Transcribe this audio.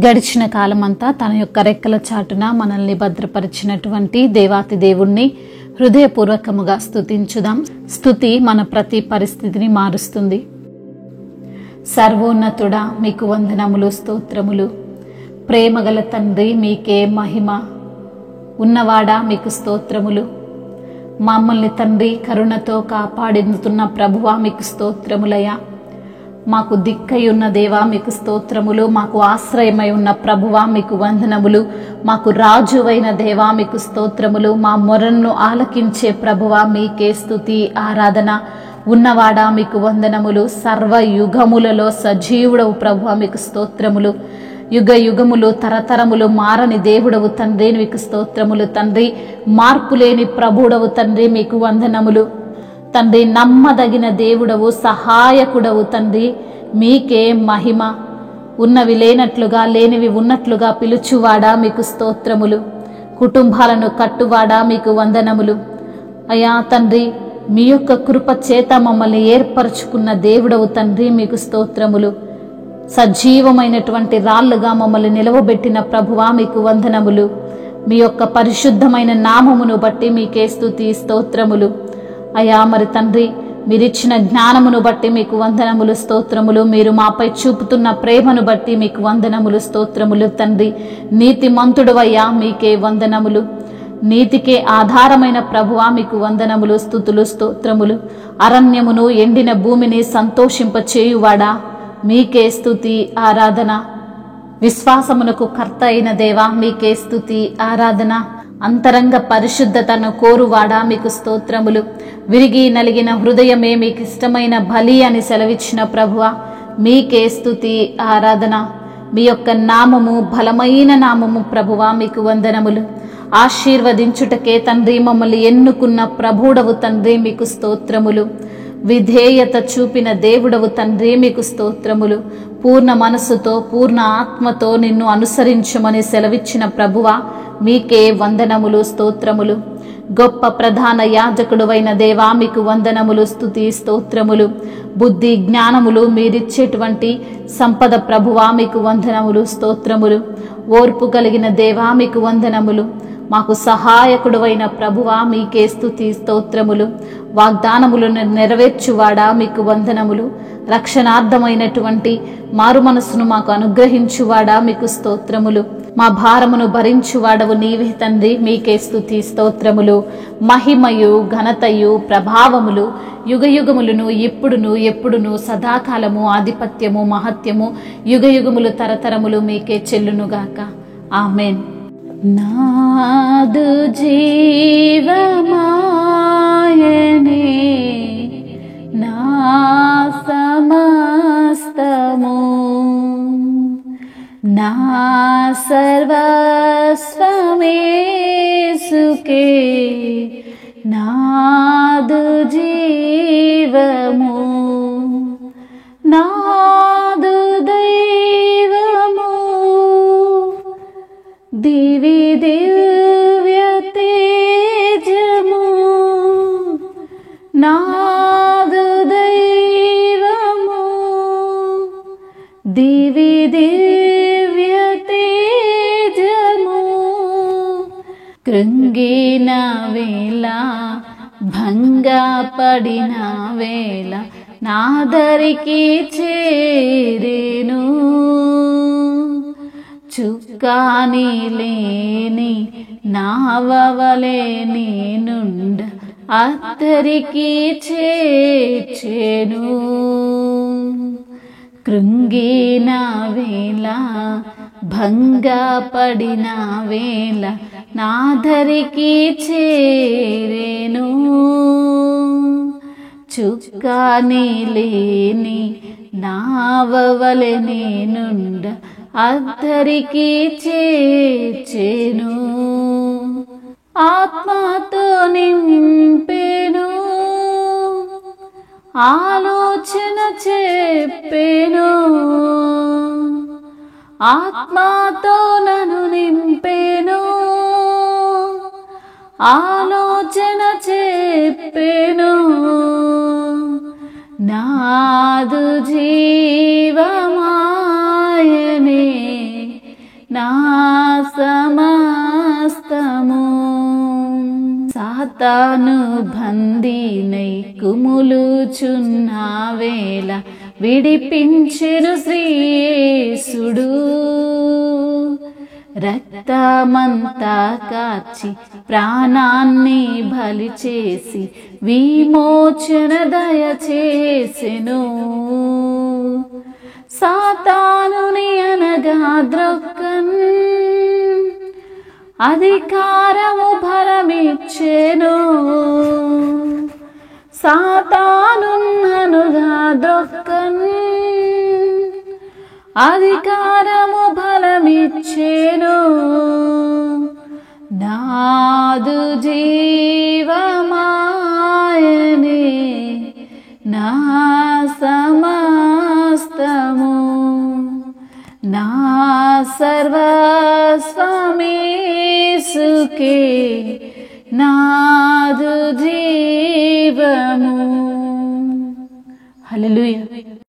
గడిచిన కాలమంతా తన యొక్క రెక్కల చాటున మనల్ని భద్రపరిచినటువంటి దేవాతి దేవుణ్ణి హృదయపూర్వకముగా స్తుతించుదాం. స్తుతి మన ప్రతి పరిస్థితిని మారుస్తుంది. సర్వోన్నతుడా, మీకు వందనములు, స్తోత్రములు. ప్రేమగల తండ్రి, మీకే మహిమ. ఉన్నవాడా, మీకు స్తోత్రములు. మమ్మల్ని తండ్రి కరుణతో కాపాడుతున్న ప్రభువా, మీకు స్తోత్రములయ్యా. మాకు దిక్కై ఉన్న దేవా, మీకు స్తోత్రములు. మాకు ఆశ్రయమై ఉన్న ప్రభువా, మీకు వందనములు. మాకు రాజువైన దేవా, మీకు స్తోత్రములు. మా మొరను ఆలకించే ప్రభువా, మీకే స్తుతి ఆరాధన. ఉన్నవాడా, మీకు వందనములు. సర్వ యుగములలో సజీవుడవు ప్రభువా, మీకు స్తోత్రములు. యుగ యుగములు తరతరములు మారని దేవుడవు తండ్రి, మీకు స్తోత్రములు తండ్రి. మార్పులేని ప్రభుడవు తండ్రి, మీకు వందనములు తండ్రి. నమ్మదగిన దేవుడవు, సహాయకుడవు తండ్రి, మీకే మహిమ. ఉన్నవి లేనట్లుగా, లేనివి ఉన్నట్లుగా పిలుచువాడా, మీకు స్తోత్రములు. కుటుంబాలను కట్టువాడా, మీకు వందనములు. అయా తండ్రి, మీ యొక్క కృప చేత మమ్మల్ని ఏర్పరచుకున్న దేవుడవు తండ్రి, మీకు స్తోత్రములు. సజీవమైనటువంటి రాళ్లుగా మమ్మల్ని నిలవబెట్టిన ప్రభువా, మీకు వందనములు. మీ యొక్క పరిశుద్ధమైన నామమును బట్టి మీకే స్తుతి స్తోత్రములు. అయా మరి తండ్రి, మీరిచ్చిన జ్ఞానమును బట్టి మీకు వందనములు, స్తోత్రములు. మీరు మాపై చూపుతున్న ప్రేమను బట్టి మీకు వందనములు, స్తోత్రములు తండ్రి. నీతిమంతుడవయ్యా, మీకే వందనములు. నీతికే ఆధారమైన ప్రభువా, మీకు వందనములు, స్తుతులు, స్తోత్రములు. అరణ్యమును ఎండిన భూమిని సంతోషింపచేయువాడా, మీకే స్తుతి ఆరాధన. విశ్వాసమునకు కర్త అయిన దేవా, మీకే స్తుతి ఆరాధన. అంతరంగ పరిశుద్ధతను కోరువాడా, మీకు స్తోత్రములు. విరిగి నలిగిన హృదయమే మీకు ఇష్టమైన బలి అని సెలవిచ్చిన ప్రభువా, మీకే స్తుతి ఆరాధన. మీ యొక్క నామము బలమైన నామము ప్రభువా, మీకు వందనములు. ఆశీర్వదించుటకే తండ్రి మమ్మల్ని ఎన్నుకున్న ప్రభుడవు తండ్రి, మీకు స్తోత్రములు. విధేయత చూపిన దేవుడవు తండ్రి, మీకు స్తోత్రములు. పూర్ణ మనస్సుతో పూర్ణ ఆత్మతో నిన్ను అనుసరించమని సెలవిచ్చిన ప్రభువా, మీకే వందనములు, స్తోత్రములు. గొప్ప ప్రధాన యాజకుడువైన దేవా, మీకు వందనములు, స్తుతి స్తోత్రములు. బుద్ధి జ్ఞానములు మీరిచ్చేటువంటి సంపద ప్రభువా, మీకు వందనములు, స్తోత్రములు. ఓర్పు కలిగిన దేవా, మీకు వందనములు. మాకు సహాయకుడువైన ప్రభువా, మీకే స్తుతి స్తోత్రములు. వాగ్దానములను నెరవేర్చువాడా, మీకు వందనములు. రక్షణార్థమైనటువంటి మారు మనస్సును మాకు అనుగ్రహించువాడా, మీకు స్తోత్రములు. మా భారమును భరించువాడవు నీవే తండ్రి, మీకే స్తుతి స్తోత్రములు. మహిమయు ఘనతయు ప్రభావములు యుగయుగములను ఇప్పుడును ఎప్పుడును సదాకాలము ఆధిపత్యము మహత్యము యుగయుగములు తరతరములు మీకే చెల్లునుగాక. ఆమెన్. నాదు జీవమాయనే నా సమస్తము, నా సర్వస్వమేసుకే నాదు జీవము, నాదు దైవము. దివి దివ్య తేజము, నాదు దైవము. దివి దివ్య తేజము. కృంగిన వేళ, భంగపడిన వేళ నాదరికి చేరేను. చుక్కాని లేని నావవలే నేనుండ అద్దరికి చేర్చెను. కృంగిన వేళ, భంగపడిన వేళ నాదరికి చేరేను. చుక్కాని లేని నావవలె నేనుండ అద్దరికి చేర్చెను. ఆత్మతో నింపెను, ఆలోచన చెప్పెను. ఆత్మతో నన్ను నింపెను, ఆలోచన చెప్పెను. నాదు జీవమాయనే నా సమస్తము. సాతాను బందీనై కుములుచున్న వేళ విడిపించెను శ్రీయేసుడు. రక్తమంతా కార్చి ప్రాణాన్ని బలి చేసి విమోచన దయచేసెను. సాతానుని అనగా ద్రొక్కన్, అధికారము బలమిచ్చెను. సాతానున్ననుగా ద్రొక్కన్, అధికారము బలమిచ్చెను. నాదు జీవమాయనే నా సమస్తము. నా సర్వస్వమేసుకే నాదు జీవము. హల్లెలూయా.